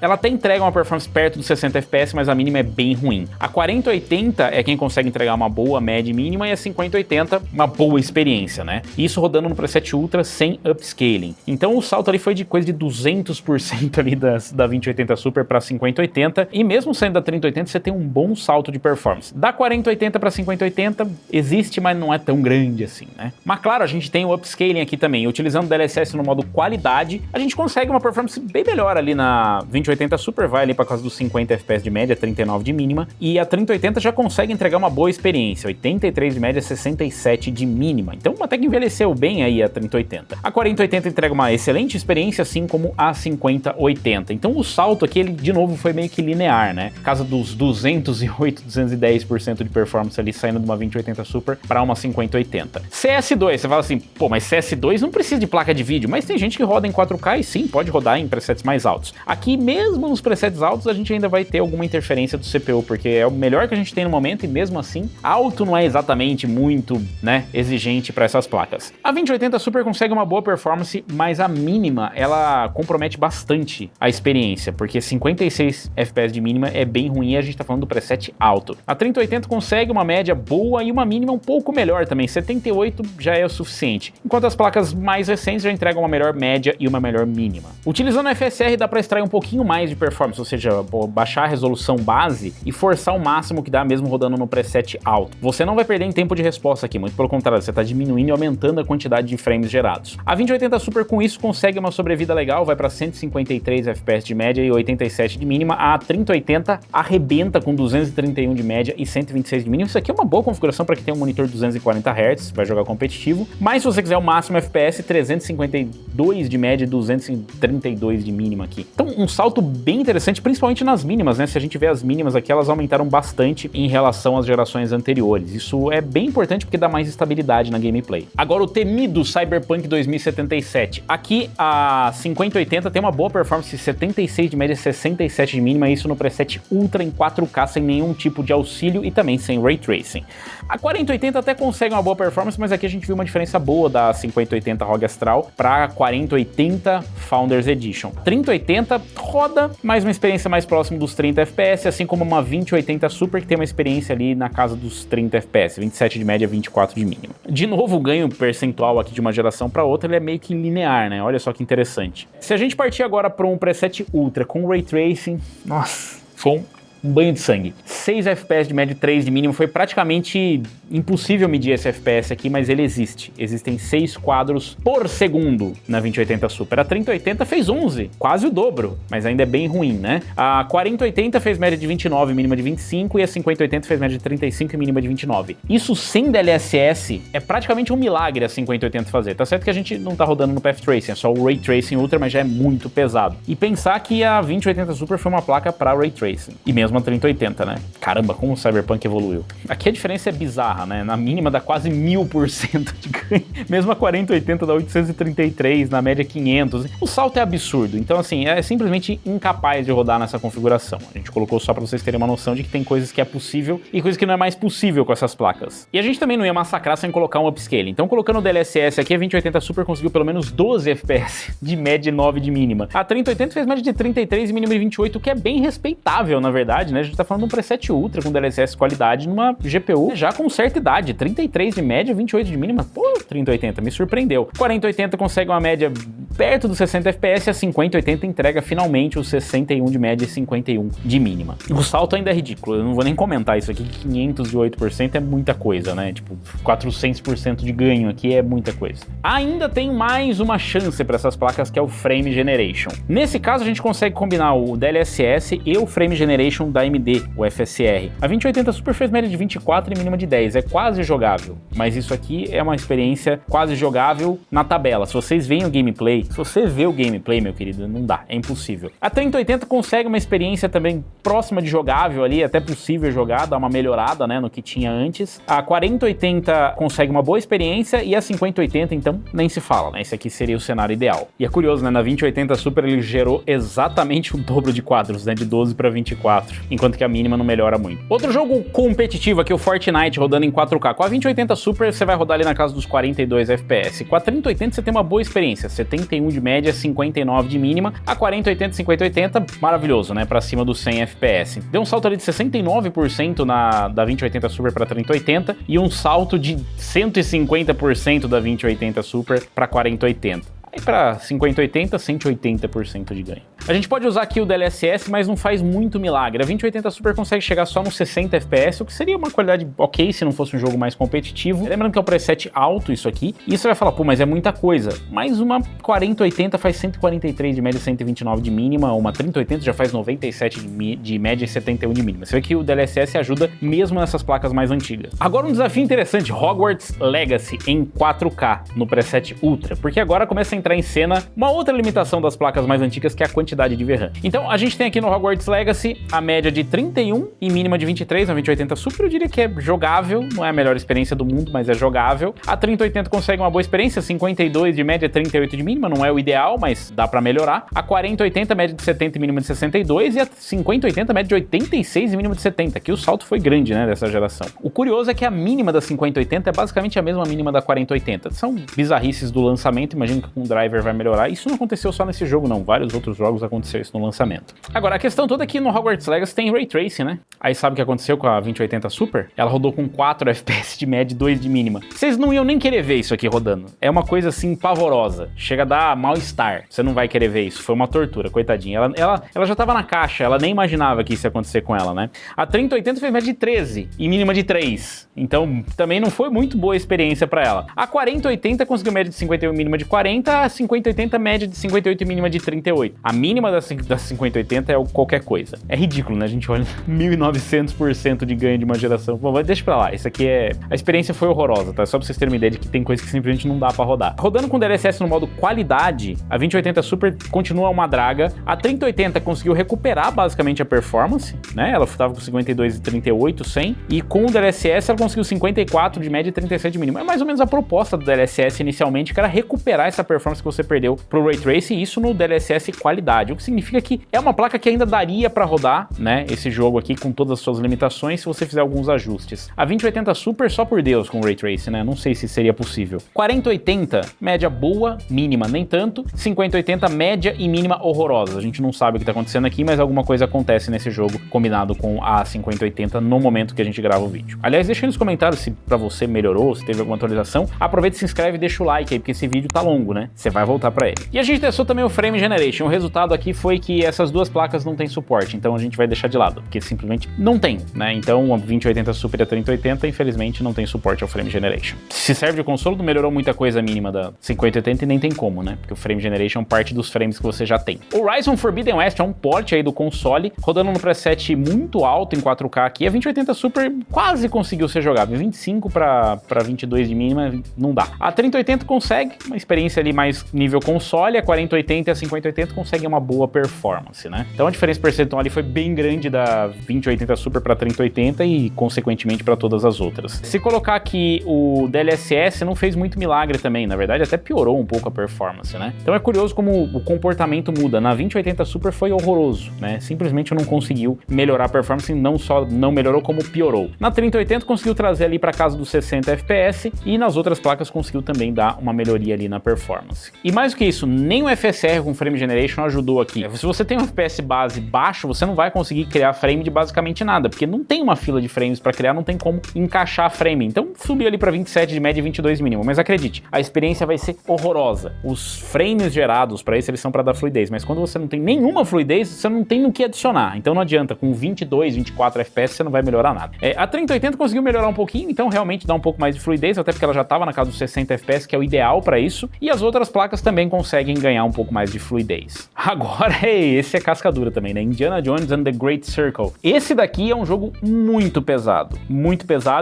ela até entrega uma performance perto dos 60 FPS, mas a mínima é bem ruim. A 4080 é quem consegue entregar uma boa média e mínima, e a 5080 uma boa experiência, né? Isso rodando no preset Ultra sem upscaling. Então o salto ali foi de coisa de 200% ali da 2080 Super para 5080, e mesmo saindo da 3080 você tem um bom salto de performance. Da 4080 para 5080 existe, mas não é tão grande assim, né? Mas claro, a gente tem o upscaling aqui também. Utilizando o DLSS no modo qualidade, a gente consegue uma performance bem melhor ali na 2080 Super, vai ali para casa dos 50 FPS de média, 39 de mínima, e a 3080 já consegue entregar uma boa experiência, 83 de média, 67 de mínima. Então até que envelheceu bem aí a 3080. A 4080 entrega uma excelente experiência, assim como a 5080. Então o salto aqui, ele de novo foi meio que linear, né? Casa dos 208, 210% de performance ali saindo de uma 2080 Super para uma 5080. CS2, você fala assim, pô, mas CS2 não precisa de placa de vídeo, mas tem gente que roda em 4K e sim, pode rodar em presets mais altos. Aqui, mesmo nos presets altos, a gente ainda vai ter alguma interferência do CPU, porque é o melhor que a gente tem no momento e mesmo assim, alto não é exatamente muito, né, exigente para essas placas. A 2080 Super consegue uma boa performance, mas a mínima, ela compromete bastante a experiência, porque 56 FPS de mínima é bem ruim e a gente tá falando do preset alto. A 3080 consegue uma média boa e uma mínima um pouco melhor também, 78 já é o suficiente, enquanto as placas mais recentes já entregam uma melhor média e uma melhor mínima. Utilizando a FSR dá para extrair um pouquinho mais de performance, ou seja, baixar a resolução base e forçar o máximo que dá mesmo rodando no preset alto. Você não vai perder em tempo de resposta aqui, muito pelo contrário, você está diminuindo e aumentando a quantidade de frames gerados. A 2080 Super com isso consegue uma sobrevida legal, vai para 153 FPS de média e 87 de mínima. A 3080 arrebenta com 231 de média e 126 de mínima. Isso aqui é uma boa configuração para quem tem um monitor 240 Hz, vai jogar competitivo, mas se você quiser o máximo FPS, 352 de média e 232 de mínima aqui. Então um salto bem interessante, principalmente nas mínimas, né? Se a gente vê as mínimas aqui, elas aumentaram bastante em relação às gerações anteriores. Isso é bem importante porque dá mais estabilidade na gameplay. Agora o temido Cyberpunk 2077. Aqui a 5080 tem uma boa performance, 76 de média, 67 de mínima, isso no preset Ultra em 4K sem nenhum tipo de auxílio e também sem Ray Tracing. A 4080 até consegue uma boa performance, mas aqui a gente viu uma diferença boa da 5080 ROG Astral para a 4080 Founders Edition. 3080 roda, mas uma experiência mais próxima dos 30 FPS, assim como uma 2080 Super que tem uma experiência ali na casa dos 30 FPS, 27 de média, 24 de mínima. De novo, o ganho percentual aqui de uma geração para outra, ele é meio que linear, né? Olha só que interessante. Se a gente partir agora para um preset Ultra com Ray Tracing, nossa, foi um banho de sangue. 6 FPS de média e 3 de mínimo, foi praticamente impossível medir esse FPS aqui, mas ele existe. Existem 6 quadros por segundo na 2080 Super. A 3080 fez 11, quase o dobro, mas ainda é bem ruim, né? A 4080 fez média de 29, mínima de 25, e a 5080 fez média de 35 e mínima de 29. Isso sem DLSS é praticamente um milagre a 5080 fazer. Tá certo que a gente não tá rodando no Path Tracing, é só o Ray Tracing Ultra, mas já é muito pesado. E pensar que a 2080 Super foi uma placa para Ray Tracing. E mesmo mesmo a 3080, né? Caramba, como o Cyberpunk evoluiu. Aqui a diferença é bizarra, né? Na mínima dá quase 1000% de ganho. Mesmo a 4080 dá 833, na média 500. O salto é absurdo. Então, assim, é simplesmente incapaz de rodar nessa configuração. A gente colocou só pra vocês terem uma noção de que tem coisas que é possível e coisas que não é mais possível com essas placas. E a gente também não ia massacrar sem colocar um upscale. Então, colocando o DLSS aqui, a 2080 Super conseguiu pelo menos 12 FPS de média e 9 de mínima. A 3080 fez média de 33 e mínima de 28, o que é bem respeitável, na verdade, né? A gente tá falando de um preset Ultra com DLSS qualidade numa GPU já com certa idade. 33 de média, 28 de mínima. Pô, 3080 me surpreendeu. 4080 consegue uma média perto dos 60 FPS, a 5080 entrega finalmente os 61 de média e 51 de mínima. O salto ainda é ridículo, eu não vou nem comentar isso aqui, 508% é muita coisa, né? Tipo, 400% de ganho aqui é muita coisa. Ainda tem mais uma chance para essas placas, que é o Frame Generation. Nesse caso, a gente consegue combinar o DLSS e o Frame Generation da AMD, o FSR. A 2080 Super fez média de 24 e mínima de 10, é quase jogável, mas isso aqui é uma experiência quase jogável na tabela. Se vocês veem o gameplay, se você vê o gameplay, meu querido, não dá, é impossível. A 3080 consegue uma experiência também próxima de jogável ali, até possível jogar, dá uma melhorada, né, no que tinha antes. A 4080 consegue uma boa experiência e a 5080, então, nem se fala, né, esse aqui seria o cenário ideal. E é curioso, né, na 2080 Super ele gerou exatamente o dobro de quadros, né, de 12 para 24, enquanto que a mínima não melhora muito. Outro jogo competitivo aqui, o Fortnite, rodando em 4K. Com a 2080 Super, você vai rodar ali na casa dos 42 FPS. Com a 3080 você tem uma boa experiência, 71 de média, 59 de mínima. A 4080 e 5080, maravilhoso, né, pra cima dos 100 FPS. Deu um salto ali de 69% da 2080 Super pra 3080 e um salto de 150% da 2080 Super pra 4080. Aí para 5080, 180% de ganho. A gente pode usar aqui o DLSS, mas não faz muito milagre. A 2080 Super consegue chegar só nos 60 FPS, o que seria uma qualidade ok se não fosse um jogo mais competitivo. Lembrando que é um preset alto isso aqui. E você vai falar, pô, mas é muita coisa. Mas uma 4080 faz 143 de média e 129 de mínima, uma 3080 já faz 97 de média e 71 de mínima. Você vê que o DLSS ajuda mesmo nessas placas mais antigas. Agora um desafio interessante, Hogwarts Legacy em 4K no preset Ultra, porque agora começa a entrar em cena uma outra limitação das placas mais antigas, que é a quantidade de VRAM. Então a gente tem aqui no Hogwarts Legacy a média de 31 e mínima de 23 na 2080 Super. Eu diria que é jogável, não é a melhor experiência do mundo, mas é jogável. A 3080 consegue uma boa experiência, 52 de média, 38 de mínima, não é o ideal, mas dá pra melhorar. A 4080 média de 70 e mínima de 62 e a 5080 média de 86 e mínima de 70, que o salto foi grande, né, dessa geração. O curioso é que a mínima da 5080 é basicamente a mesma mínima da 4080. São bizarrices do lançamento, imagino que com driver vai melhorar. Isso não aconteceu só nesse jogo, não. Vários outros jogos aconteceu isso no lançamento. Agora, a questão toda é que no Hogwarts Legacy tem Ray Tracing, né? Aí sabe o que aconteceu com a 2080 Super? Ela rodou com 4 FPS de média e 2 de mínima. Vocês não iam nem querer ver isso aqui rodando. É uma coisa assim pavorosa. Chega a dar mal-estar. Você não vai querer ver isso. Foi uma tortura, coitadinha. Ela já tava na caixa, ela nem imaginava que isso ia acontecer com ela, né? A 3080 fez média de 13 e mínima de 3. Então, também não foi muito boa a experiência pra ela. A 4080 conseguiu média de 51 e mínima de 40, a 5080 média de 58 e mínima de 38. A mínima da 5080 é qualquer coisa. É ridículo, né? A gente olha 1900% de ganho de uma geração. Bom, deixa pra lá. Isso aqui é... A experiência foi horrorosa, tá? Só pra vocês terem uma ideia de que tem coisa que simplesmente não dá pra rodar. Rodando com DLSS no modo qualidade, a 2080 Super continua uma draga. A 3080 conseguiu recuperar basicamente a performance, né? Ela tava com 52 e 38, 100. E com o DLSS ela conseguiu 54 de média e 37 de mínima. É mais ou menos a proposta do DLSS inicialmente, que era recuperar essa performance que você perdeu pro Ray Tracing, isso no DLSS qualidade, o que significa que é uma placa que ainda daria para rodar, né, esse jogo aqui com todas as suas limitações se você fizer alguns ajustes. A 2080 Super, só por Deus, com Ray Tracing, né, não sei se seria possível. 4080, média boa, mínima nem tanto, 5080, média e mínima horrorosa. A gente não sabe o que tá acontecendo aqui, mas alguma coisa acontece nesse jogo combinado com a 5080 no momento que a gente grava o vídeo. Aliás, deixa aí nos comentários se pra você melhorou, se teve alguma atualização. Aproveita, se inscreve e deixa o like aí, porque esse vídeo tá longo, né? Você vai voltar pra ele. E a gente testou também o Frame Generation. O resultado aqui foi que essas duas placas não têm suporte, então a gente vai deixar de lado, porque simplesmente não tem, né? Então a 2080 Super e a 3080, infelizmente, não tem suporte ao Frame Generation. Se serve de console, não melhorou muita coisa mínima da 5080 e nem tem como, né? Porque o Frame Generation parte dos frames que você já tem. O Horizon Forbidden West é um port aí do console, rodando no preset muito alto em 4K aqui. A 2080 Super quase conseguiu ser jogável. 25 para 22 de mínima, não dá. A 3080 consegue uma experiência ali mais nível console, a 4080 e a 5080 conseguem uma boa performance, né? Então a diferença percentual ali foi bem grande da 2080 Super para 3080 e consequentemente para todas as outras. Se colocar aqui o DLSS não fez muito milagre também, na verdade até piorou um pouco a performance, né? Então é curioso como o comportamento muda. Na 2080 Super foi horroroso, né? Simplesmente não conseguiu melhorar a performance, não só não melhorou como piorou. Na 3080 conseguiu trazer ali para casa dos 60 FPS e nas outras placas conseguiu também dar uma melhoria ali na performance. E mais do que isso, nem o FSR com Frame Generation ajudou aqui. Se você tem um FPS base baixo, você não vai conseguir criar frame de basicamente nada, porque não tem uma fila de frames para criar, não tem como encaixar frame. Então subiu ali para 27 de média e 22 mínimo, mas acredite, a experiência vai ser horrorosa. Os frames gerados para isso eles são para dar fluidez, mas quando você não tem nenhuma fluidez, você não tem no que adicionar. Então não adianta, com 22, 24 FPS você não vai melhorar nada. A 3080 conseguiu melhorar um pouquinho, então realmente dá um pouco mais de fluidez, até porque ela já estava na casa dos 60 FPS, que é o ideal para isso, e as outras placas também conseguem ganhar um pouco mais de fluidez. Agora, esse é casca dura também, né? Indiana Jones and the Great Circle. Esse daqui é um jogo muito pesado,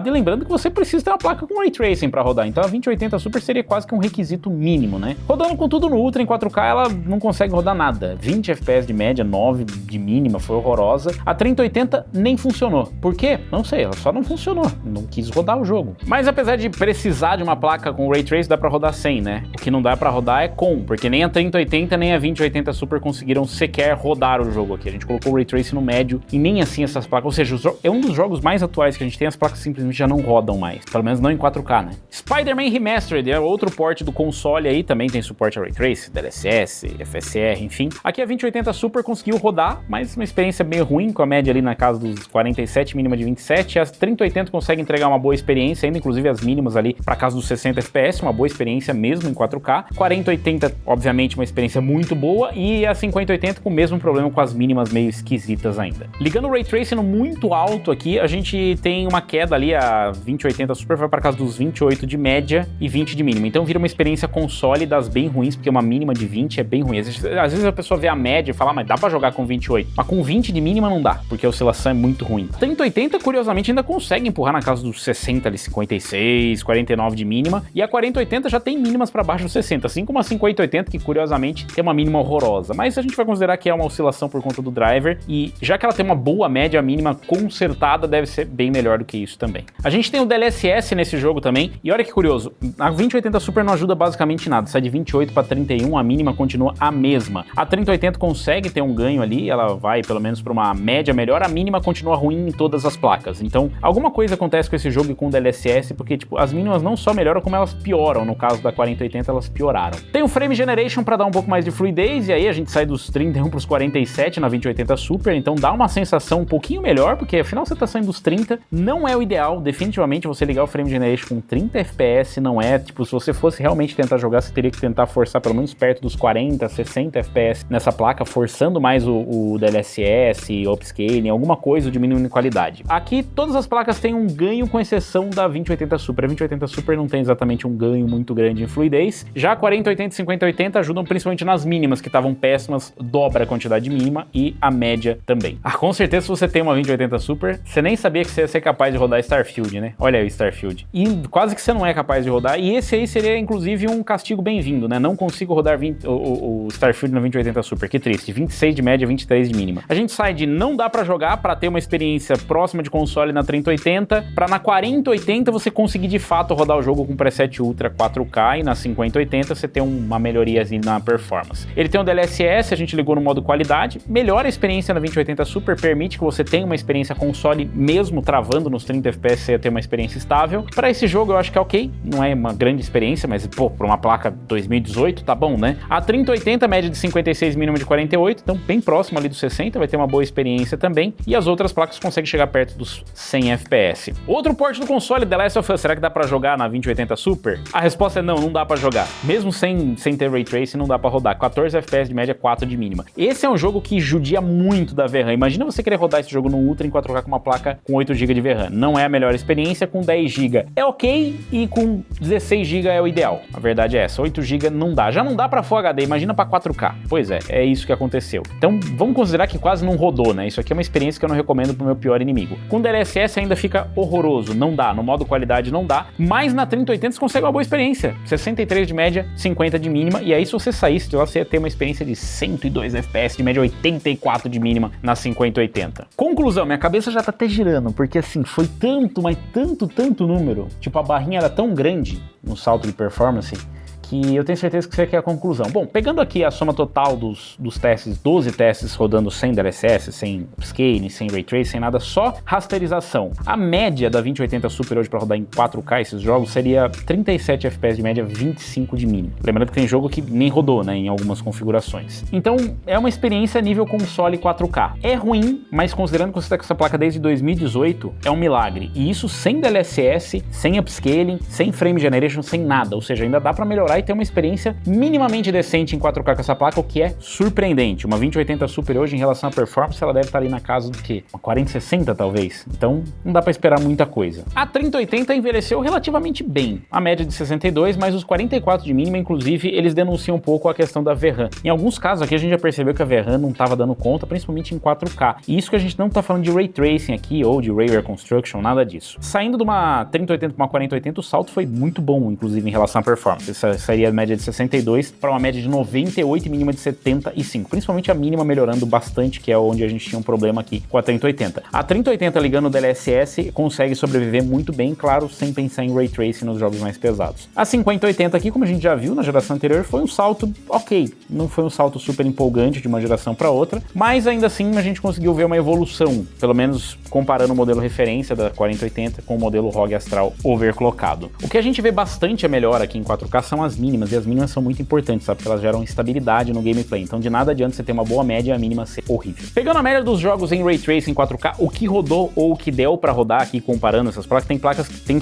e lembrando que você precisa ter uma placa com Ray Tracing para rodar, então a 2080 Super seria quase que um requisito mínimo, né? Rodando com tudo no Ultra em 4K, ela não consegue rodar nada. 20 FPS de média, 9 de mínima, foi horrorosa. A 3080 nem funcionou. Por quê? Não sei, ela só não funcionou. Não quis rodar o jogo. Mas apesar de precisar de uma placa com Ray Tracing, dá pra rodar sem, né? O que não dá pra rodar é com, porque nem a 3080 nem a 2080 Super conseguiram sequer rodar o jogo aqui. A gente colocou o Ray Tracing no médio e nem assim essas placas, ou seja, é um dos jogos mais atuais que a gente tem, as placas simplesmente já não rodam mais. Pelo menos não em 4K, né? Spider-Man Remastered é outro port do console aí, também tem suporte a Ray Tracing, DLSS, FSR, enfim. Aqui a 2080 Super conseguiu rodar, mas uma experiência meio ruim, com a média ali na casa dos 47, mínima de 27. As 3080 consegue entregar uma boa experiência, ainda inclusive as mínimas ali para casa dos 60 FPS, uma boa experiência mesmo em 4K. 4080, obviamente, uma experiência muito boa, e a 5080 com o mesmo problema, com as mínimas meio esquisitas ainda. Ligando o Ray Tracing no muito alto aqui, a gente tem uma queda ali, a 2080 Super vai para casa dos 28 de média e 20 de mínima. Então vira uma experiência console das bem ruins, porque uma mínima de 20 é bem ruim. Às vezes a pessoa vê a média e fala, mas dá pra jogar com 28. Mas com 20 de mínima não dá, porque a oscilação é muito ruim. 3080, curiosamente, ainda consegue empurrar na casa dos 60, ali, 56, 49 de mínima. E a 4080 já tem mínimas pra baixo dos 60, assim como a 5080, que curiosamente tem uma mínima horrorosa. Mas a gente vai considerar que é uma oscilação por conta do driver. E já que ela tem uma boa média, a mínima consertada deve ser bem melhor do que isso também. A gente tem o DLSS nesse jogo também. E olha que curioso, a 2080 Super não ajuda basicamente nada. Sai de 28 para 31, a mínima continua a mesma. A 3080 consegue ter um ganho ali, ela vai pelo menos para uma média melhor, a mínima continua ruim em todas as placas. Então, alguma coisa acontece com esse jogo e com o DLSS, porque tipo, as mínimas não só melhoram, como elas pioram. No caso da 4080, elas pioraram. Tem o Frame Generation para dar um pouco mais de fluidez, e aí a gente sai dos 31 para os 47 na 2080 Super, então dá uma sensação um pouquinho melhor, porque afinal você tá saindo dos 30, não é o ideal, definitivamente você ligar o Frame Generation com 30 FPS não é, tipo, se você fosse realmente tentar jogar, você teria que tentar forçar pelo menos perto dos 40, 60 FPS nessa placa, forçando mais o DLSS, upscaling, alguma coisa diminuindo em qualidade. Aqui todas as placas têm um ganho, com exceção da 2080 Super. A 2080 Super não tem exatamente um ganho muito grande em fluidez. Já a 4080 e 5080 ajudam principalmente nas mínimas, que estavam péssimas, dobra a quantidade mínima e a média também. Com certeza, se você tem uma 2080 Super, você nem sabia que você ia ser capaz de rodar Starfield, né? Olha aí o Starfield. E quase que você não é capaz de rodar, e esse aí seria inclusive um castigo bem-vindo, né? Não consigo rodar o Starfield na 2080 Super, que triste. 26 de média, 23 de mínima. A gente sai de não dá pra jogar, pra ter uma experiência próxima de console na 3080, pra na 4080 você conseguir de fato rodar o jogo com preset Ultra 4K, e na 5080 você ter uma melhoriazinha na performance. Ele tem um DLSS, a gente ligou no modo qualidade, melhora a experiência na 2080 Super, permite que você tenha uma experiência console mesmo travando nos 30 FPS, você ia ter uma experiência estável. Pra esse jogo eu acho que é ok, não é uma grande experiência, mas pô, pra uma placa 2018 tá bom, né? A 3080, média de 56, mínima de 48, então bem próximo ali dos 60, vai ter uma boa experiência também, e as outras placas conseguem chegar perto dos 100 FPS. Outro port do console, The Last of Us, será que dá pra jogar na 2080 Super? A resposta é não dá pra jogar. Mesmo sem ter Ray Tracing, não dá pra rodar. 14 FPS de média, 4 de mínima. Esse é um jogo que judia muito da VRAM. Imagina você querer rodar esse jogo no Ultra em 4K com uma placa com 8 GB de VRAM. Não é a melhor experiência, com 10 GB é ok, e com 16 GB é o ideal. A verdade é essa, 8 GB não dá. Já não dá pra Full HD, imagina pra 4K. Pois é isso que aconteceu. Então vamos considerar que quase não rodou, né? Isso aqui é uma experiência que eu não recomendo pro meu pior inimigo. Com DLSS ainda fica horroroso, não dá. No modo qualidade não dá, mas na 3080 você consegue uma boa experiência. 63 de média, 50 de mínima, e aí se você saísse de lá, você ia ter uma experiência de 102 FPS de média, 84 de mínima na 5080. Conclusão, minha cabeça já tá até girando, porque assim, foi tanto, mas tanto número, tipo a barrinha era tão grande no salto de performance, que eu tenho certeza que isso aqui é a conclusão. Bom, pegando aqui a soma total dos testes, 12 testes rodando sem DLSS, sem upscaling, sem Ray Tracing, sem nada, só rasterização. A média da 2080 Super hoje para rodar em 4K esses jogos seria 37 FPS de média, 25 de mínimo. Lembrando que tem jogo que nem rodou, né, em algumas configurações. Então, é uma experiência nível console 4K. É ruim, mas considerando que você está com essa placa desde 2018, é um milagre. E isso sem DLSS, sem upscaling, sem frame generation, sem nada. Ou seja, ainda dá para melhorar e ter uma experiência minimamente decente em 4K com essa placa, o que é surpreendente. Uma 2080 Super hoje, em relação à performance, ela deve estar ali na casa do quê? Uma 4060 talvez? Então, não dá pra esperar muita coisa. A 3080 envelheceu relativamente bem. A média de 62, mas os 44 de mínima, inclusive, eles denunciam um pouco a questão da VRAM. Em alguns casos aqui, a gente já percebeu que a VRAM não estava dando conta, principalmente em 4K. E isso que a gente não tá falando de Ray Tracing aqui, ou de Ray Reconstruction, nada disso. Saindo de uma 3080 para uma 4080, o salto foi muito bom, inclusive, em relação à performance. Seria a média de 62 para uma média de 98 e mínima de 75, principalmente a mínima melhorando bastante, que é onde a gente tinha um problema aqui com a 3080. A 3080 ligando o DLSS consegue sobreviver muito bem, claro, sem pensar em Ray Tracing nos jogos mais pesados. A 5080 aqui, como a gente já viu na geração anterior, foi um salto ok, não foi um salto super empolgante de uma geração para outra, mas ainda assim a gente conseguiu ver uma evolução, pelo menos comparando o modelo referência da 4080 com o modelo ROG Astral overclockado. O que a gente vê bastante a melhora aqui em 4K são as mínimas, e as mínimas são muito importantes, sabe? Porque elas geram instabilidade no gameplay, então de nada adianta você ter uma boa média e a mínima ser horrível. Pegando a média dos jogos em Ray Tracing 4K, o que rodou ou o que deu pra rodar aqui, comparando essas placas, tem placas que tem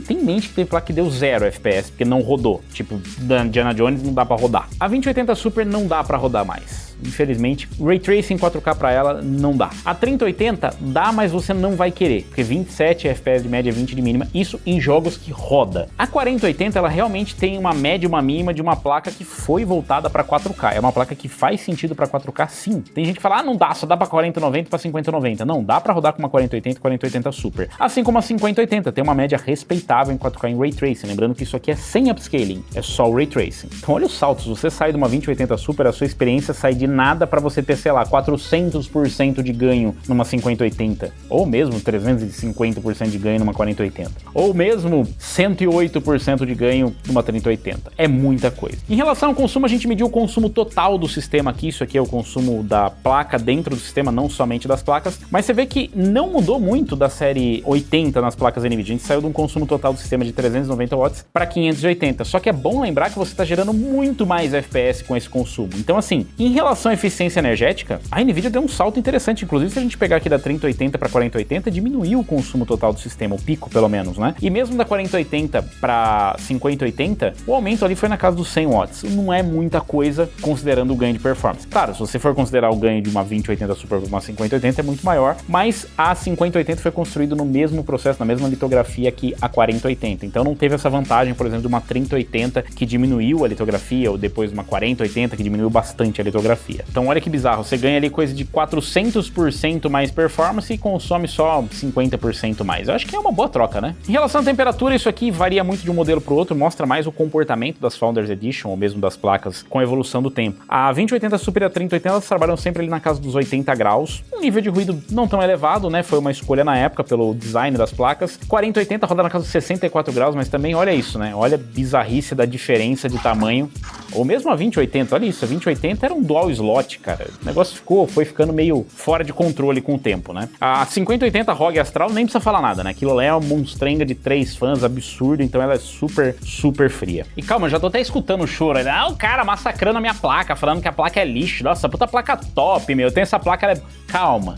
em mente que tem placa que deu 0 FPS, porque não rodou, tipo, da Indiana Jones não dá pra rodar. A 2080 Super não dá pra rodar mais. Infelizmente, Ray Tracing 4K pra ela não dá. A 3080 dá, mas você não vai querer, porque 27 FPS de média, 20 de mínima, isso em jogos que roda. A 4080 ela realmente tem uma média e uma mínima de uma placa que foi voltada pra 4K. É uma placa que faz sentido pra 4K, sim. Tem gente que fala, não dá, só dá pra 4090 e pra 5090. Não, dá pra rodar com uma 4080 e 4080 Super. Assim como a 5080 tem uma média respeitável em 4K em Ray Tracing. Lembrando que isso aqui é sem upscaling, é só o Ray Tracing. Então olha os saltos, você sai de uma 2080 Super, a sua experiência sai de nada para você ter, sei lá, 400% de ganho numa 5080, ou mesmo 350% de ganho numa 4080, ou mesmo 108% de ganho numa 3080. É muita coisa. Em relação ao consumo, a gente mediu o consumo total do sistema aqui, isso aqui é o consumo da placa dentro do sistema, não somente das placas, mas você vê que não mudou muito da série 80 nas placas NVIDIA, a gente saiu de um consumo total do sistema de 390 watts para 580, só que é bom lembrar que você está gerando muito mais FPS com esse consumo. Então assim, em relação à eficiência energética, a NVIDIA deu um salto interessante, inclusive se a gente pegar aqui da 3080 para 4080, diminuiu o consumo total do sistema, o pico pelo menos, né? E mesmo da 4080 para 5080, o aumento ali foi na casa dos 100 watts. Não é muita coisa considerando o ganho de performance. Claro, se você for considerar o ganho de uma 2080 Super para uma 5080 é muito maior, mas a 5080 foi construída no mesmo processo, na mesma litografia que a 4080. Então não teve essa vantagem, por exemplo, de uma 3080 que diminuiu a litografia, ou depois uma 4080 que diminuiu bastante a litografia. Então olha que bizarro, você ganha ali coisa de 400% mais performance e consome só 50% mais. Eu acho que é uma boa troca, né? Em relação à temperatura, isso aqui varia muito de um modelo para o outro, mostra mais o comportamento das Founders Edition, ou mesmo das placas, com a evolução do tempo. A 2080 Super e a 3080, elas trabalham sempre ali na casa dos 80 graus, um nível de ruído não tão elevado, né? Foi uma escolha na época pelo design das placas. 4080 roda na casa dos 64 graus, mas também olha isso, né? Olha a bizarrice da diferença de tamanho. Ou mesmo a 2080, olha isso, a 2080 era um dual slot, cara. O negócio foi ficando meio fora de controle com o tempo, né? A 5080 ROG Astral nem precisa falar nada, né? Aquilo lá é uma monstrenga de 3 fãs, absurdo, então ela é super, super fria. E calma, eu já tô até escutando o choro aí, o cara massacrando a minha placa, falando que a placa é lixo. Nossa, puta placa top, meu, eu tenho essa placa, ela é... Calma.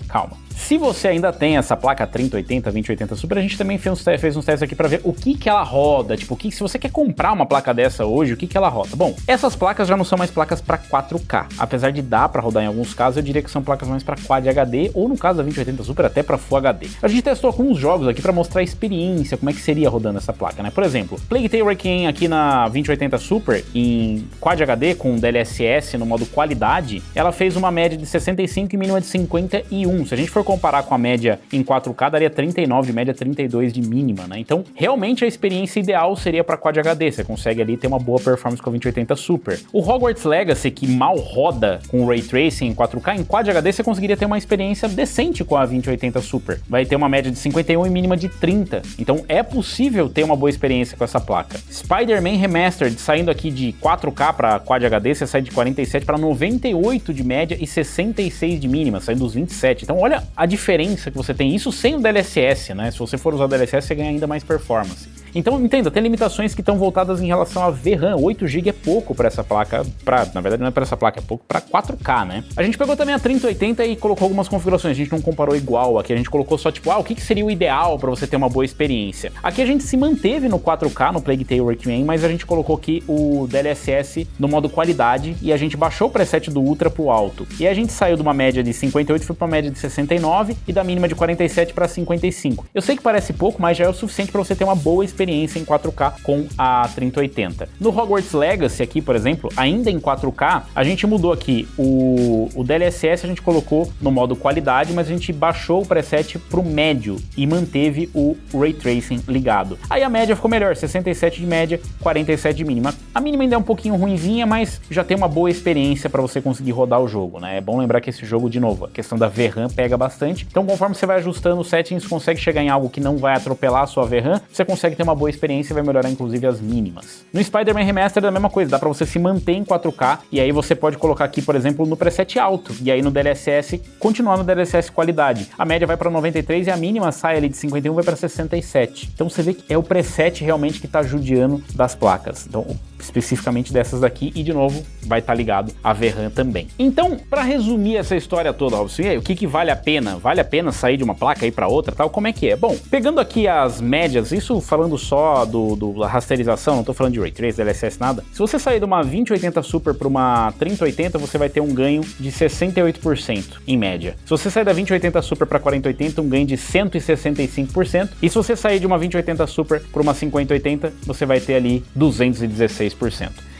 Se você ainda tem essa placa 3080, 2080 Super, a gente também fez uns testes aqui para ver o que ela roda, tipo, se você quer comprar uma placa dessa hoje, o que ela roda? Bom, essas placas já não são mais placas para 4K, apesar de dar para rodar em alguns casos, eu diria que são placas mais para Quad HD, ou no caso da 2080 Super, até para Full HD. A gente testou alguns jogos aqui para mostrar a experiência, como é que seria rodando essa placa, né? Por exemplo, Plague Tale Requiem aqui na 2080 Super, em Quad HD com DLSS no modo qualidade, ela fez uma média de 65 e mínima de 51. Se a gente for for comparar com a média em 4K, daria 39 de média, 32 de mínima, né? Então, realmente a experiência ideal seria para Quad HD, você consegue ali ter uma boa performance com a 2080 Super. O Hogwarts Legacy, que mal roda com Ray Tracing em 4K, em Quad HD você conseguiria ter uma experiência decente com a 2080 Super. Vai ter uma média de 51 e mínima de 30, então é possível ter uma boa experiência com essa placa. Spider-Man Remastered, saindo aqui de 4K para Quad HD, você sai de 47 para 98 de média e 66 de mínima, saindo dos 27. Então olha a diferença que você tem, isso sem o DLSS, né? Se você for usar o DLSS, você ganha ainda mais performance. Então, entenda, tem limitações que estão voltadas em relação a VRAM. 8 GB é pouco para essa placa, na verdade não é para essa placa, é pouco para 4K, né? A gente pegou também a 3080 e colocou algumas configurações, a gente não comparou igual, aqui a gente colocou só tipo, o que seria o ideal para você ter uma boa experiência? Aqui a gente se manteve no 4K, no Plague Tale Requiem, mas a gente colocou aqui o DLSS no modo qualidade e a gente baixou o preset do Ultra pro alto. E a gente saiu de uma média de 58 foi para uma média de 69 e da mínima de 47 para 55. Eu sei que parece pouco, mas já é o suficiente para você ter uma boa experiência em 4K com a 3080. No Hogwarts Legacy aqui, por exemplo, ainda em 4K, a gente mudou aqui o DLSS, a gente colocou no modo qualidade, mas a gente baixou o preset pro médio e manteve o Ray Tracing ligado. Aí a média ficou melhor, 67 de média, 47 de mínima. A mínima ainda é um pouquinho ruinzinha, mas já tem uma boa experiência para você conseguir rodar o jogo, né? É bom lembrar que esse jogo, de novo, a questão da VRAM pega bastante. Então, conforme você vai ajustando os settings, consegue chegar em algo que não vai atropelar a sua VRAM, você consegue ter uma boa experiência e vai melhorar inclusive as mínimas. No Spider-Man Remastered é a mesma coisa, dá pra você se manter em 4K e aí você pode colocar aqui, por exemplo, no preset alto e aí no DLSS, continuar no DLSS qualidade. A média vai pra 93 e a mínima sai ali de 51 vai pra 67. Então você vê que é o preset realmente que tá judiando das placas. Então, especificamente dessas daqui e de novo vai estar ligado a VRAM também. Então, para resumir essa história toda, Robson, o que vale a pena? Vale a pena sair de uma placa e ir para outra, tal? Como é que é? Bom, pegando aqui as médias, isso falando só da rasterização, não tô falando de Ray Trace, DLSS, nada. Se você sair de uma 2080 Super para uma 3080, você vai ter um ganho de 68% em média. Se você sair da 2080 Super para 4080, um ganho de 165%. E se você sair de uma 2080 Super para uma 5080, você vai ter ali 216%.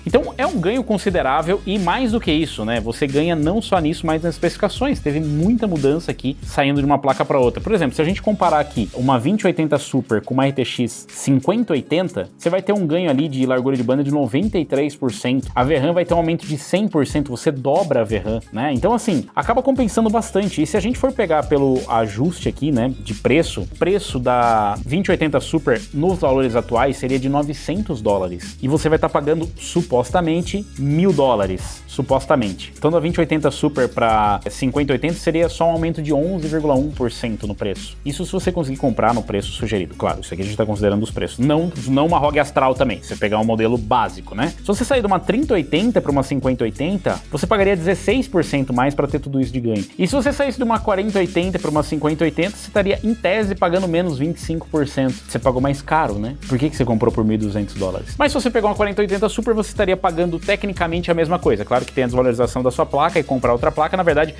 Então é um ganho considerável e mais do que isso, né? Você ganha não só nisso, mas nas especificações. Teve muita mudança aqui saindo de uma placa para outra. Por exemplo, se a gente comparar aqui uma 2080 Super com uma RTX 5080, você vai ter um ganho ali de largura de banda de 93%. A VRAM vai ter um aumento de 100%, você dobra a VRAM, né? Então assim, acaba compensando bastante. E se a gente for pegar pelo ajuste aqui, né, de preço, o preço da 2080 Super nos valores atuais seria de $900. E você vai estar pagando supostamente $1.000, supostamente. Então da 2080 Super para 5080 seria só um aumento de 11,1% no preço. Isso se você conseguir comprar no preço sugerido. Claro, isso aqui a gente está considerando os preços. Não uma ROG Astral também, se você pegar um modelo básico, né? Se você sair de uma 3080 para uma 5080, você pagaria 16% mais para ter tudo isso de ganho. E se você saísse de uma 4080 para uma 5080, você estaria em tese pagando menos 25%. Você pagou mais caro, né? Por que você comprou por $1.200? Mas se você pegar uma 4080 Super, você estaria pagando tecnicamente a mesma coisa. Claro que tem a desvalorização da sua placa e comprar outra placa, na verdade,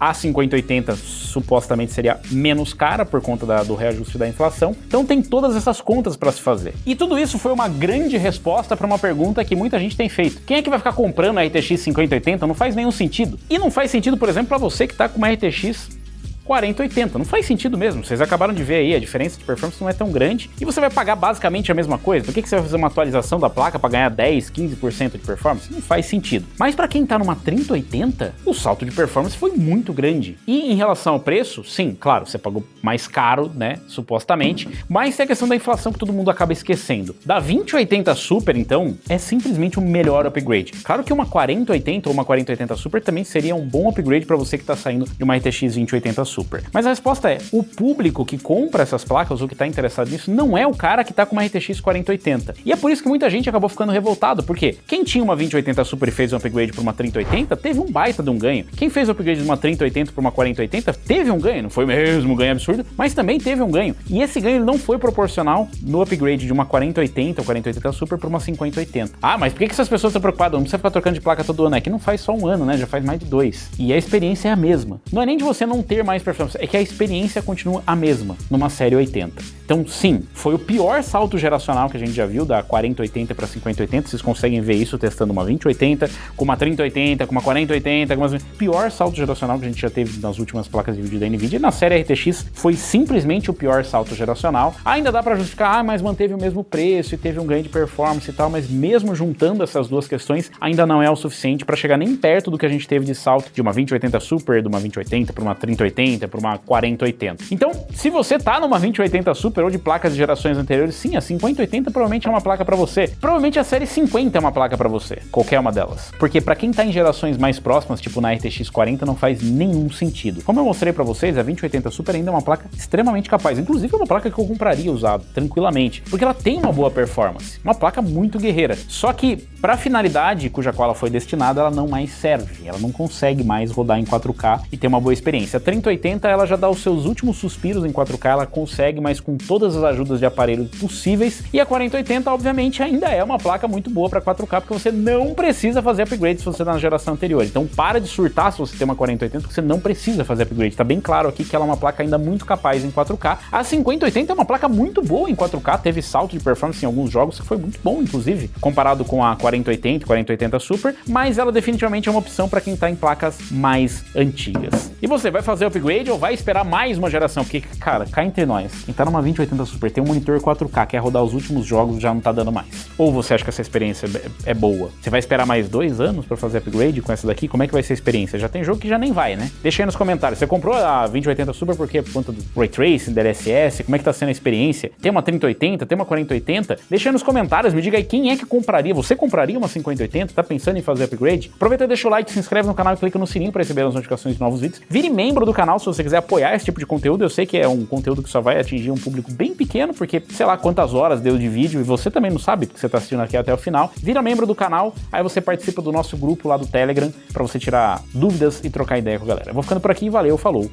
a 5080 supostamente seria menos cara por conta do reajuste da inflação. Então tem todas essas contas para se fazer. E tudo isso foi uma grande resposta para uma pergunta que muita gente tem feito. Quem é que vai ficar comprando a RTX 5080? Não faz nenhum sentido. E não faz sentido, por exemplo, para você que está com uma RTX 4080, não faz sentido mesmo, vocês acabaram de ver aí, a diferença de performance não é tão grande e você vai pagar basicamente a mesma coisa. Por que você vai fazer uma atualização da placa para ganhar 10, 15% de performance? Não faz sentido. Mas para quem tá numa 3080, o salto de performance foi muito grande. E em relação ao preço, sim, claro, você pagou mais caro, né, supostamente, mas tem a questão da inflação que todo mundo acaba esquecendo. Da 2080 Super, então, é simplesmente o melhor upgrade. Claro que uma 4080 ou uma 4080 Super também seria um bom upgrade para você que tá saindo de uma RTX 2080 Super. Mas a resposta é, o público que compra essas placas ou que está interessado nisso não é o cara que está com uma RTX 4080. E é por isso que muita gente acabou ficando revoltado, porque quem tinha uma 2080 Super e fez um upgrade para uma 3080 teve um baita de um ganho. Quem fez o upgrade de uma 3080 para uma 4080 teve um ganho, não foi mesmo um ganho absurdo, mas também teve um ganho. E esse ganho não foi proporcional no upgrade de uma 4080 ou 4080 Super para uma 5080. Ah, mas por que essas pessoas estão preocupadas? Não precisa ficar trocando de placa todo ano, é que não faz só um ano, né? Já faz mais de 2. E a experiência é a mesma. Não é nem de você não ter mais performance, é que a experiência continua a mesma numa série 80. Então sim, foi o pior salto geracional que a gente já viu, da 4080 para 5080, vocês conseguem ver isso testando uma 2080, com uma 3080, com uma 4080, com uma... pior salto geracional que a gente já teve nas últimas placas de vídeo da NVIDIA, e na série RTX foi simplesmente o pior salto geracional. Ainda dá para justificar, mas manteve o mesmo preço e teve um ganho de performance e tal, mas mesmo juntando essas duas questões, ainda não é o suficiente para chegar nem perto do que a gente teve de salto de uma 2080 Super, de uma 2080 para uma 3080, para uma 4080. Então, se você tá numa 2080 Super ou de placas de gerações anteriores, sim, a 5080 provavelmente é uma placa para você. Provavelmente a série 50 é uma placa para você, qualquer uma delas. Porque para quem tá em gerações mais próximas, tipo na RTX 40, não faz nenhum sentido. Como eu mostrei para vocês, a 2080 Super ainda é uma placa extremamente capaz. Inclusive é uma placa que eu compraria usado, tranquilamente, porque ela tem uma boa performance. Uma placa muito guerreira. Só que para a finalidade cuja qual ela foi destinada, ela não mais serve. Ela não consegue mais rodar em 4K e ter uma boa experiência. A 3080 ela já dá os seus últimos suspiros em 4K, ela consegue, mas com todas as ajudas de aparelho possíveis. E a 4080 obviamente ainda é uma placa muito boa para 4K, porque você não precisa fazer upgrade se você tá na geração anterior. Então para de surtar se você tem uma 4080, porque você não precisa fazer upgrade. Tá bem claro aqui que ela é uma placa ainda muito capaz em 4K. A 5080 é uma placa muito boa em 4K, teve salto de performance em alguns jogos que foi muito bom, inclusive, comparado com a 4080, 4080 Super, mas ela definitivamente é uma opção para quem tá em placas mais antigas. E você vai fazer upgrade ou vai esperar mais uma geração? Porque, cara, cá entre nós, quem tá numa 2080 Super tem um monitor 4K, quer rodar os últimos jogos, já não tá dando mais. Ou você acha que essa experiência é boa? Você vai esperar mais 2 anos para fazer upgrade com essa daqui? Como é que vai ser a experiência? Já tem jogo que já nem vai, né? Deixa aí nos comentários. Você comprou a 2080 Super por quê? Por conta do Ray Tracing, DLSS? Como é que tá sendo a experiência? Tem uma 3080? Tem uma 4080? Deixa aí nos comentários, me diga aí quem é que compraria. Você compraria uma 5080? Tá pensando em fazer upgrade? Aproveita e deixa o like, se inscreve no canal e clica no sininho para receber as notificações de novos vídeos. Vire membro do canal se você quiser apoiar esse tipo de conteúdo. Eu sei que é um conteúdo que só vai atingir um público bem pequeno, porque sei lá quantas horas deu de vídeo e você também não sabe, porque você tá assistindo aqui até o final. Vira membro do canal, aí você participa do nosso grupo lá do Telegram para você tirar dúvidas e trocar ideia com a galera. Eu vou ficando por aqui, valeu, falou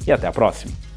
e até a próxima.